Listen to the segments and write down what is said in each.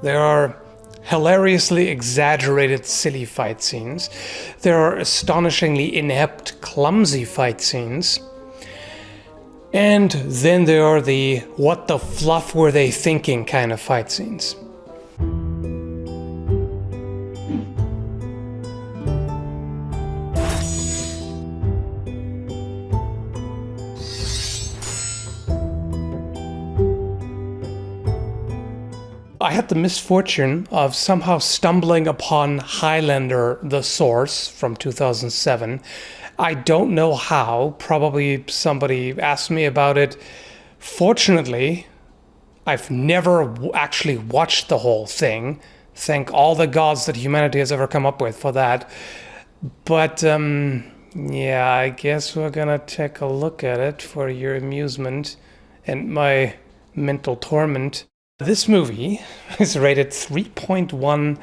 There are hilariously exaggerated silly fight scenes. There are astonishingly inept, clumsy fight scenes. And then there are the what the fluff were they thinking kind of fight scenes. I had the misfortune of somehow stumbling upon Highlander, the source, from 2007. I don't know how, probably somebody asked me about it. Fortunately, I've never actually watched the whole thing. Thank all the gods that humanity has ever come up with for that. But, yeah, I guess we're gonna take a look at it for your amusement and my mental torment. This movie is rated 3.1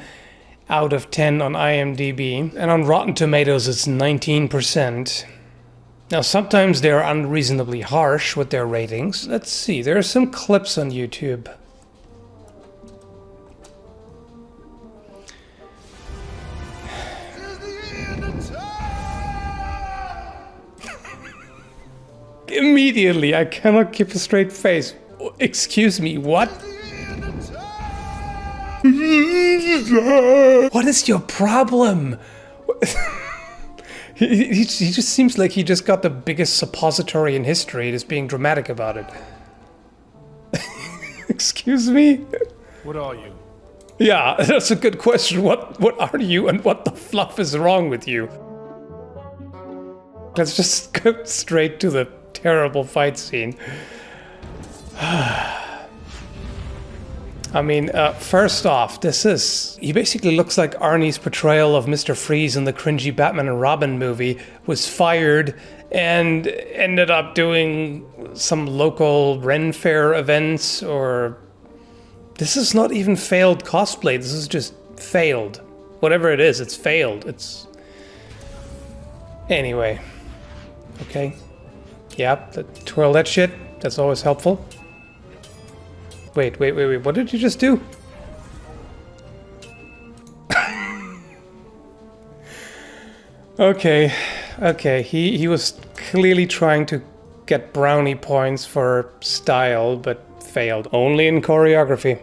out of 10 on IMDb, and on Rotten Tomatoes it's 19%. Now sometimes they're unreasonably harsh with their ratings. Let's see, there are some clips on YouTube. Immediately, I cannot keep a straight face. Excuse me, what? What is your problem? he just seems like he just got the biggest suppository in history and is being dramatic about it. Excuse me? What are you? Yeah, that's a good question. What are you and what the fluff is wrong with you? Let's just go straight to the terrible fight scene. I mean, first off, he basically looks like Arnie's portrayal of Mr. Freeze in the cringy Batman and Robin movie, was fired and ended up doing some local Ren Fair events, or... This is not even failed cosplay, this is just failed. Whatever it is, it's failed. Anyway. Okay. Yep, twirl that shit, that's always helpful. Wait, what did you just do? Okay, he was clearly trying to get brownie points for style, but failed. Only in choreography.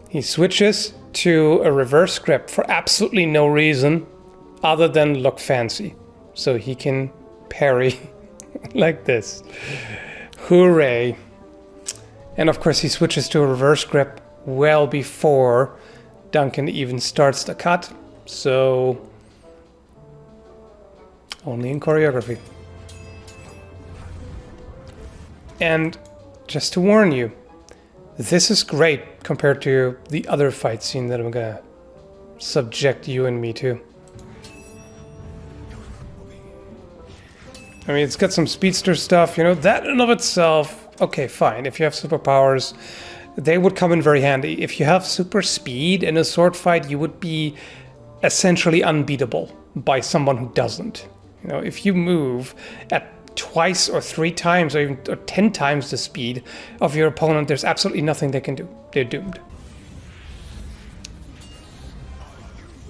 He switches to a reverse grip for absolutely no reason other than look fancy. So he can parry like this. Hooray. And of course he switches to a reverse grip well before Duncan even starts the cut, so only in choreography. And just to warn you, this is great compared to the other fight scene that I'm gonna subject you and me to. I mean, it's got some speedster stuff, you know, that in and of itself. Okay, fine. If you have superpowers, they would come in very handy. If you have super speed in a sword fight, you would be essentially unbeatable by someone who doesn't. You know, if you move at twice or 3 times or even 10 times the speed of your opponent, there's absolutely nothing they can do. They're doomed.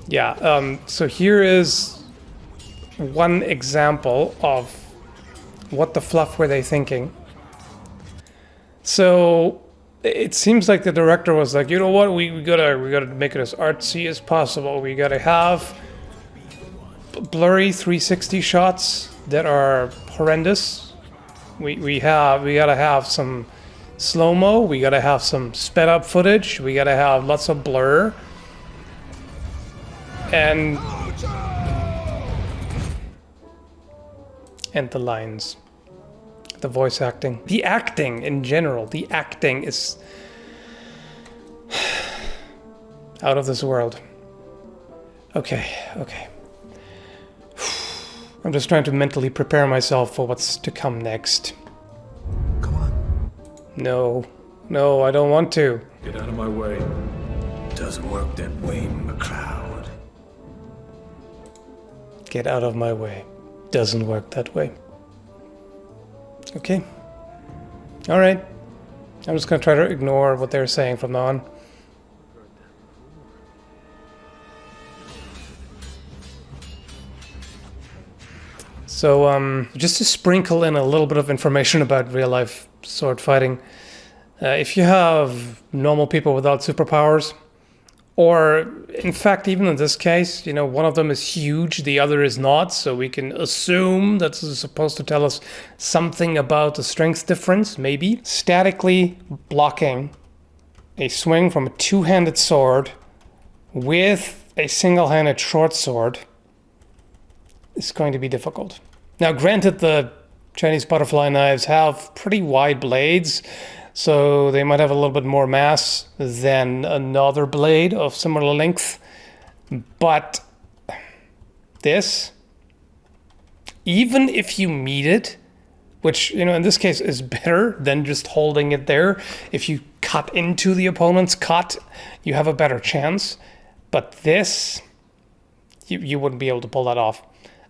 Yeah, so here is one example of what the fluff were they thinking. So it seems like the director was like, you know what, we gotta make it as artsy as possible. We gotta have blurry 360 shots that are horrendous. We gotta have some slow-mo. We gotta have some sped up footage. We gotta have lots of blur. And the lines. The voice acting. The acting in general. The acting is out of this world. Okay. I'm just trying to mentally prepare myself for what's to come next. Come on. No, I don't want to. Get out of my way. Doesn't work that way, McCloud. Get out of my way. Doesn't work that way. Okay. Alright. I'm just gonna try to ignore what they're saying from now on. So, just to sprinkle in a little bit of information about real-life sword fighting, if you have normal people without superpowers, or in fact, even in this case, one of them is huge, the other is not, so we can assume that this is supposed to tell us something about the strength difference, maybe. Statically blocking a swing from a two-handed sword with a single-handed short sword is going to be difficult. Now, granted, the Chinese butterfly knives have pretty wide blades, so they might have a little bit more mass than another blade of similar length. But this, even if you meet it, which, in this case is better than just holding it there. If you cut into the opponent's cut, you have a better chance. But this, you wouldn't be able to pull that off.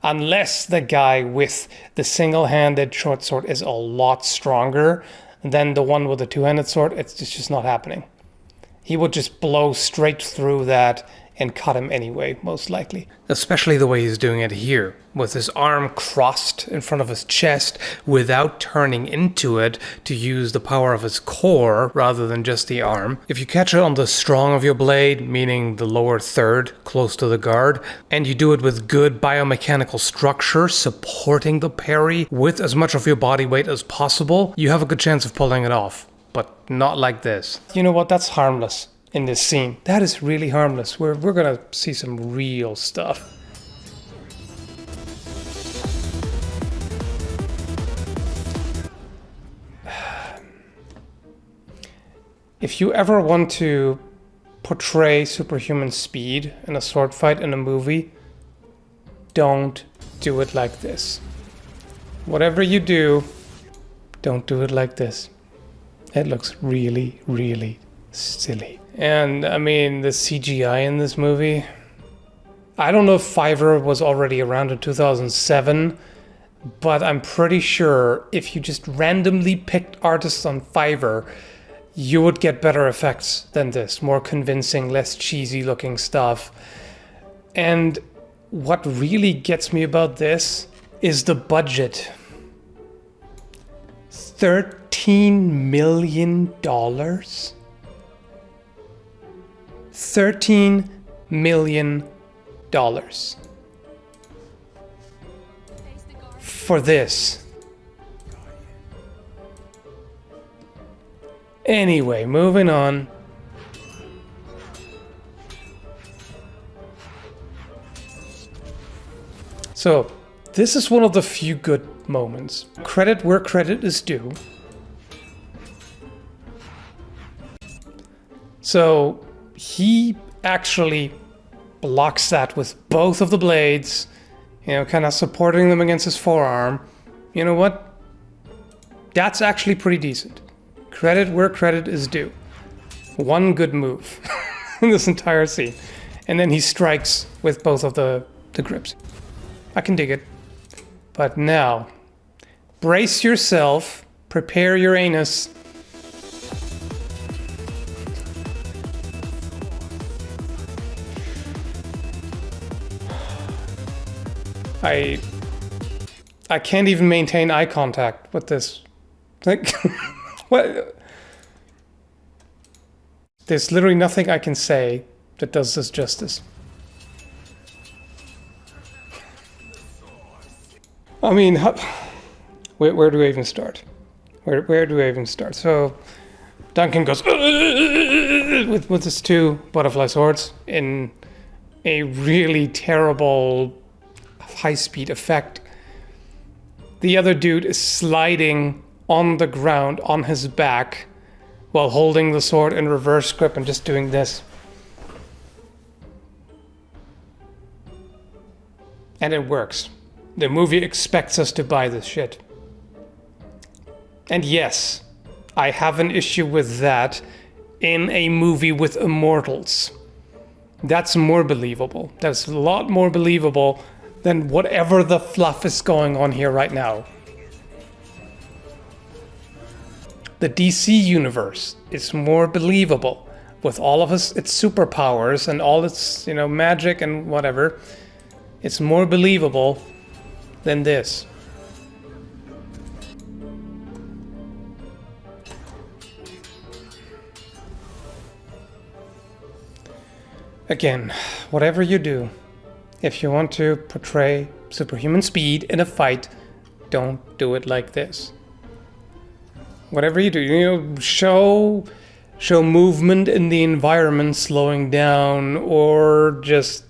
Unless the guy with the single-handed short sword is a lot stronger than the one with the two-handed sword. It's just not happening. He would just blow straight through that and cut him anyway, most likely. Especially the way he's doing it here, with his arm crossed in front of his chest without turning into it to use the power of his core rather than just the arm. If you catch it on the strong of your blade, meaning the lower third close to the guard, and you do it with good biomechanical structure supporting the parry with as much of your body weight as possible, you have a good chance of pulling it off. But not like this. You know what? That's harmless. In this scene. That is really harmless. We're gonna see some real stuff. If you ever want to portray superhuman speed in a sword fight in a movie, don't do it like this. Whatever you do, don't do it like this. It looks really, really silly. And I mean, the CGI in this movie, I don't know if Fiverr was already around in 2007, but I'm pretty sure if you just randomly picked artists on Fiverr, you would get better effects than this. More convincing, less cheesy looking stuff. And what really gets me about this is the budget. $13 million? $13 million for this. Anyway, moving on. So, this is one of the few good moments. Credit where credit is due. So, he actually blocks that with both of the blades, kind of supporting them against his forearm. You know what? That's actually pretty decent. Credit where credit is due. One good move in this entire scene. And then he strikes with both of the grips. I can dig it. But now, brace yourself, prepare your anus. I can't even maintain eye contact with this. Like, what? There's literally nothing I can say that does this justice. I mean, where do I even start? Where do I even start? So, Duncan goes with his two butterfly swords in a really terrible high-speed effect. The other dude is sliding on the ground on his back while holding the sword in reverse grip and just doing this. And it works. The movie expects us to buy this shit. And yes, I have an issue with that in a movie with immortals. That's more believable. That's a lot more believable than whatever the fluff is going on here right now. The DC universe is more believable with all of its superpowers and all its, magic and whatever. It's more believable than this. Again, whatever you do, if you want to portray superhuman speed in a fight, don't do it like this. Whatever you do, show movement in the environment slowing down, or just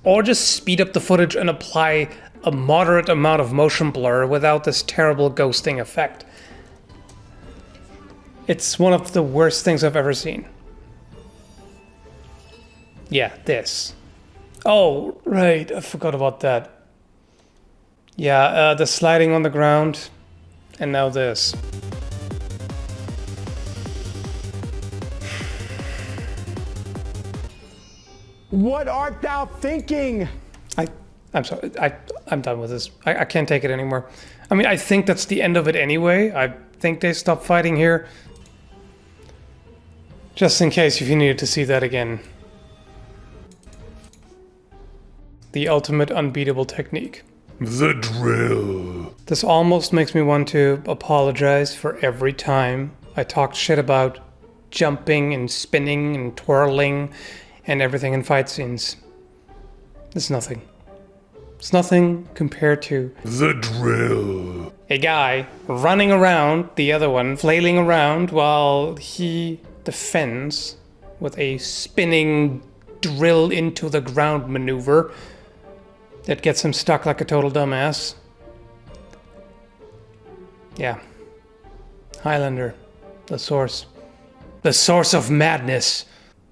speed up the footage and apply a moderate amount of motion blur without this terrible ghosting effect. It's one of the worst things I've ever seen. Yeah, this. Oh, right, I forgot about that. Yeah, the sliding on the ground, and now this. What art thou thinking? I'm sorry, I'm done with this. I can't take it anymore. I mean, I think that's the end of it anyway. I think they stopped fighting here. Just in case if you needed to see that again. The ultimate unbeatable technique. The drill. This almost makes me want to apologize for every time I talked shit about jumping and spinning and twirling and everything in fight scenes. It's nothing. It's nothing compared to The drill. a guy running around, the other one flailing around while he defends with a spinning drill into the ground maneuver that gets him stuck like a total dumbass. Yeah. Highlander. The source. The source of madness.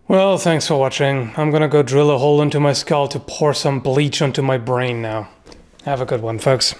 Well, thanks for watching. I'm gonna go drill a hole into my skull to pour some bleach onto my brain now. Have a good one, folks.